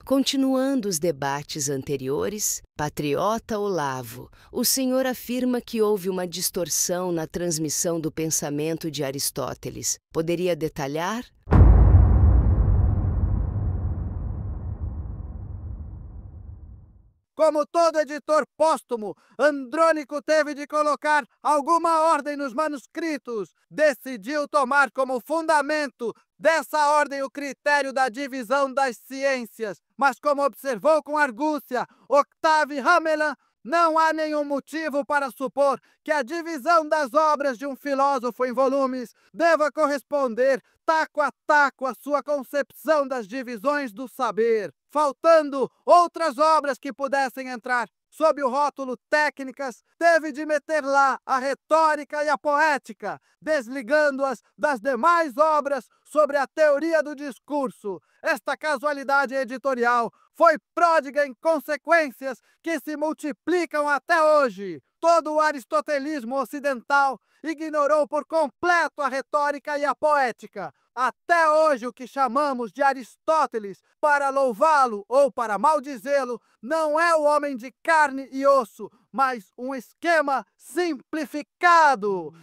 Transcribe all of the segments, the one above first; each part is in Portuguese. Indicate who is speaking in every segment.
Speaker 1: Continuando os debates anteriores, patriota Olavo, o senhor afirma que houve uma distorção na transmissão do pensamento de Aristóteles. Poderia detalhar?
Speaker 2: Como todo editor póstumo, Andrônico teve de colocar alguma ordem nos manuscritos. Decidiu tomar como fundamento dessa ordem o critério da divisão das ciências. Mas, como observou com argúcia Octave Hamelin, não há nenhum motivo para supor que a divisão das obras de um filósofo em volumes deva corresponder taco a taco à sua concepção das divisões do saber, faltando outras obras que pudessem entrar sob o rótulo técnicas, teve de meter lá a retórica e a poética, desligando-as das demais obras sobre a teoria do discurso. Esta casualidade editorial foi pródiga em consequências que se multiplicam até hoje. Todo o aristotelismo ocidental ignorou por completo a retórica e a poética. Até hoje, o que chamamos de Aristóteles, para louvá-lo ou para maldizê-lo, não é o homem de carne e osso, mas um esquema simplificado.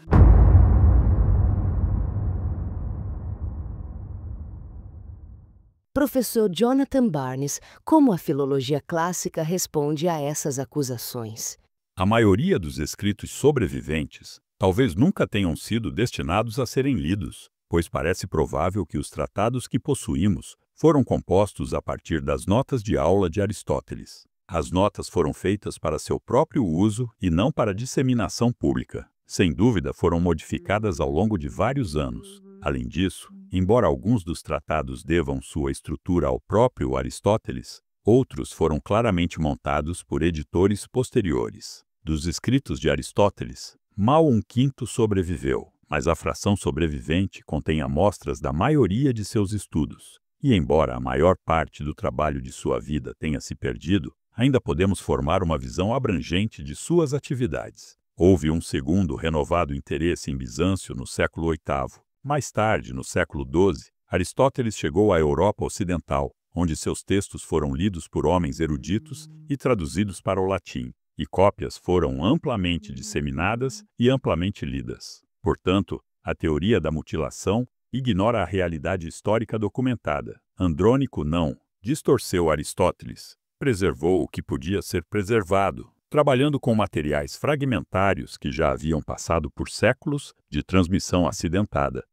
Speaker 1: Professor Jonathan Barnes, como a filologia clássica responde a essas acusações?
Speaker 3: A maioria dos escritos sobreviventes talvez nunca tenham sido destinados a serem lidos, pois parece provável que os tratados que possuímos foram compostos a partir das notas de aula de Aristóteles. As notas foram feitas para seu próprio uso e não para disseminação pública. Sem dúvida, foram modificadas ao longo de vários anos. Além disso, embora alguns dos tratados devam sua estrutura ao próprio Aristóteles, outros foram claramente montados por editores posteriores. Dos escritos de Aristóteles, mal 1/5 sobreviveu, mas a fração sobrevivente contém amostras da maioria de seus estudos. E embora a maior parte do trabalho de sua vida tenha se perdido, ainda podemos formar uma visão abrangente de suas atividades. Houve um segundo renovado interesse em Bizâncio no século VIII. Mais tarde, no século XII, Aristóteles chegou à Europa Ocidental, onde seus textos foram lidos por homens eruditos e traduzidos para o latim, e cópias foram amplamente disseminadas e amplamente lidas. Portanto, a teoria da mutilação ignora a realidade histórica documentada. Andrônico não distorceu Aristóteles, preservou o que podia ser preservado, trabalhando com materiais fragmentários que já haviam passado por séculos de transmissão acidentada.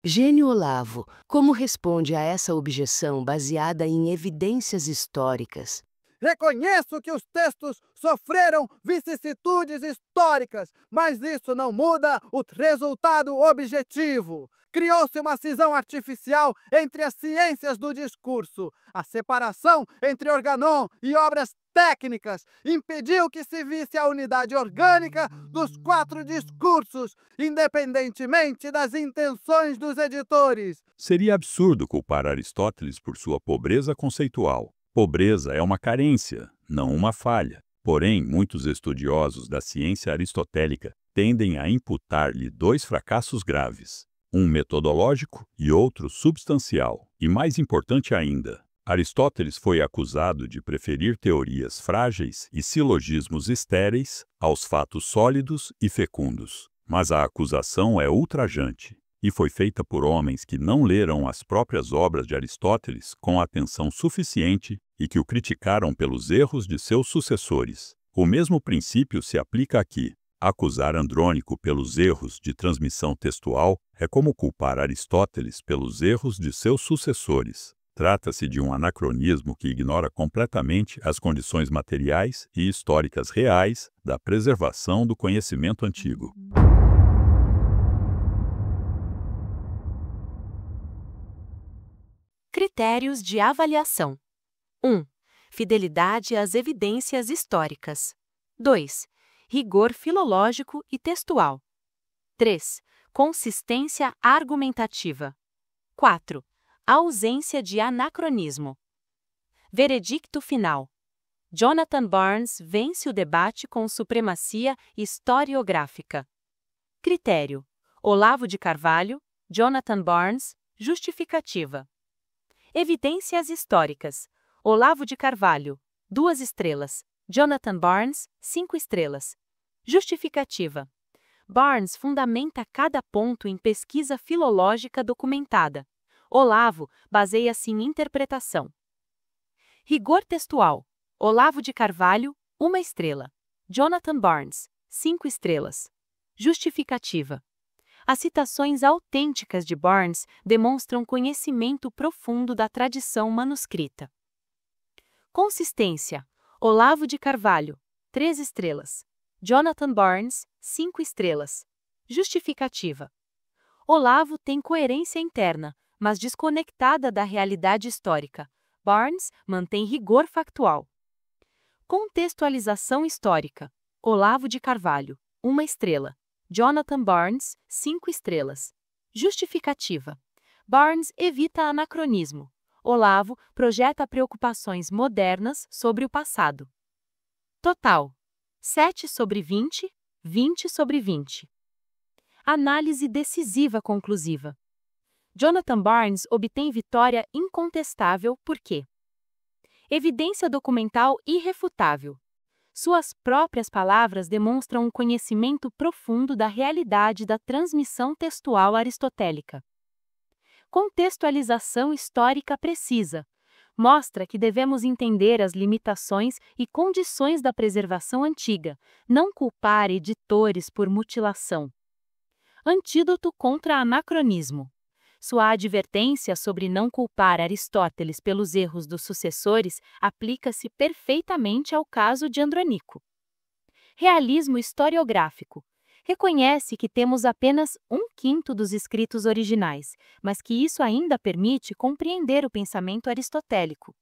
Speaker 1: Gênio Olavo, como responde a essa objeção baseada em evidências históricas?
Speaker 2: Reconheço que os textos sofreram vicissitudes históricas, mas isso não muda o resultado objetivo. Criou-se uma cisão artificial entre as ciências do discurso. A separação entre organon e obras técnicas impediu que se visse a unidade orgânica dos 4 discursos, independentemente das intenções dos editores.
Speaker 3: Seria absurdo culpar Aristóteles por sua pobreza conceitual. Pobreza é uma carência, não uma falha. Porém, muitos estudiosos da ciência aristotélica tendem a imputar-lhe 2 fracassos graves, um metodológico e outro substancial. E mais importante ainda, Aristóteles foi acusado de preferir teorias frágeis e silogismos estéreis aos fatos sólidos e fecundos. Mas a acusação é ultrajante e foi feita por homens que não leram as próprias obras de Aristóteles com atenção suficiente e que o criticaram pelos erros de seus sucessores. O mesmo princípio se aplica aqui. Acusar Andrônico pelos erros de transmissão textual é como culpar Aristóteles pelos erros de seus sucessores. Trata-se de um anacronismo que ignora completamente as condições materiais e históricas reais da preservação do conhecimento antigo.
Speaker 4: Critérios de avaliação. 1. Fidelidade às evidências históricas. 2. Rigor filológico e textual. 3. Consistência argumentativa. 4. Ausência de anacronismo. Veredicto final. Jonathan Barnes vence o debate com supremacia historiográfica. Critério: Olavo de Carvalho, Jonathan Barnes, justificativa. Evidências históricas. Olavo de Carvalho, 2 estrelas. Jonathan Barnes, 5 estrelas. Justificativa. Barnes fundamenta cada ponto em pesquisa filológica documentada. Olavo baseia-se em interpretação. Rigor textual. Olavo de Carvalho, 1 estrela. Jonathan Barnes, 5 estrelas. Justificativa. As citações autênticas de Barnes demonstram conhecimento profundo da tradição manuscrita. Consistência. Olavo de Carvalho, 3 estrelas. Jonathan Barnes, 5 estrelas. Justificativa. Olavo tem coerência interna, mas desconectada da realidade histórica. Barnes mantém rigor factual. Contextualização histórica. Olavo de Carvalho, 1 estrela. Jonathan Barnes, 5 estrelas. Justificativa. Barnes evita anacronismo. Olavo projeta preocupações modernas sobre o passado. Total: 7/20, 20/20. Análise decisiva conclusiva. Jonathan Barnes obtém vitória incontestável porque: evidência documental irrefutável. Suas próprias palavras demonstram um conhecimento profundo da realidade da transmissão textual aristotélica. Contextualização histórica precisa. Mostra que devemos entender as limitações e condições da preservação antiga, não culpar editores por mutilação. Antídoto contra anacronismo. Sua advertência sobre não culpar Aristóteles pelos erros dos sucessores aplica-se perfeitamente ao caso de Andrônico. Realismo historiográfico. Reconhece que temos apenas 1/5 dos escritos originais, mas que isso ainda permite compreender o pensamento aristotélico.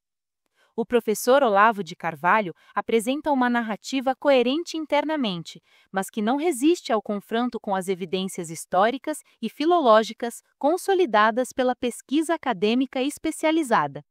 Speaker 4: O professor Olavo de Carvalho apresenta uma narrativa coerente internamente, mas que não resiste ao confronto com as evidências históricas e filológicas consolidadas pela pesquisa acadêmica especializada.